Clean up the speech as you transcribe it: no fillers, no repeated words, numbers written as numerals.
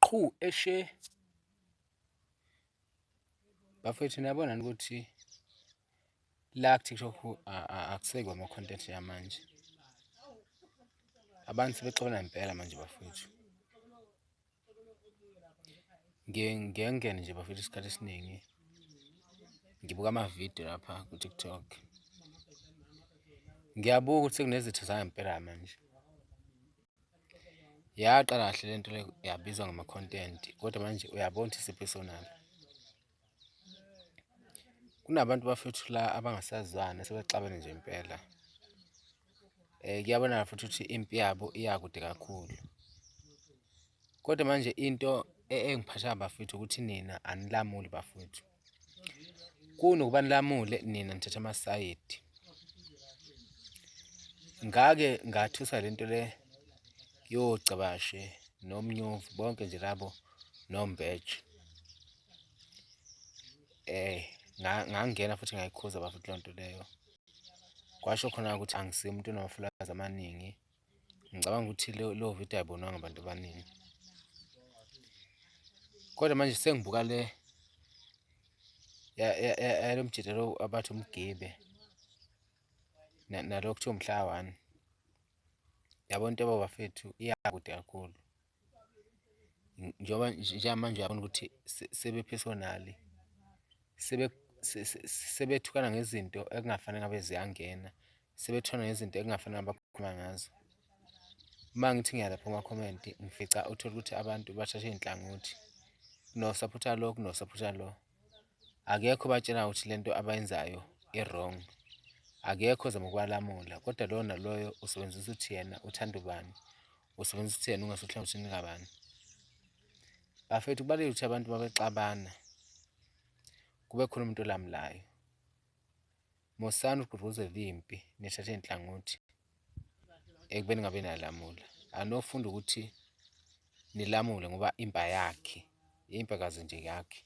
qhu eshe bafethu niyabona ukuthi la ku-TikTok akusekho ama-content yamanje. Abantu sebexabana impela manje bafethu. Ngiyangena nje bafethu isikhathi esiningi ngibuka amavidiyo lapha ku-TikTok. Ngiyabuka ukuthi sekunezitho zangempela manje. Yaqala kahle lento le yabizwa ngama-content kodwa manje uyabona ukuthi isi-personal. Kunabantu bafethu la abangasazwana sebexabene nje impela. Kuyabonakala futhi ukuthi impi yabo iyakude kakhulu. Kodwa manje into engiphatha bafethu ukuthi nina anilamuli bafethu. Kunokuba nilamule nina nithatha amasayidi. Ngake ngathusa lento le yoCabashe noMnyovu bonke nje labo noMbeje. Ngangena futhi ngayikhuza bafethu lonto leyo. Kwasho khona ukuthi angisiyo umuntu onamafulazi amaningi. Ngicabanga ukuthi lo video ayibonwanga abantu abaningi. Kodwa manje sengibuka le lo mjidelo abathi umgibe nalokho kuthiwa umhla 1. Yabona into yabo bafethu iyakude kakhulu. Njengoba manje uyabona ukuthi sebe-personal. Sebethukana ngezinto ekungafanele ngabe ziyangena. Sebethukana ngezinto ekungafanele bakhuluma ngazo. Uma ngithi ngiyalapha kuma-comment ngifica uthola ukuthi abantu bathathe inhlangothi. No-supporter lo kuno-supporter lo. Akekho batshela ukuthi lento abayenzayo i-wrong. Akekho ozama ukubalamula kodwa lo naloyo usebenzisa ukuthi yena uthanda ubani. Usebenzisa ukuthi yena ungasuhlangothini kabani. Bafethu kubalulekile ukuthi abantu babexabana kube khona umuntu olamulayo. Mosani ukugqugquzela impi nithathe inhlangothi ekubeni ngabe niyalamula. Anofunda ukuthi nilamule ngoba impi yakhe. Impi akaze nje yakhe.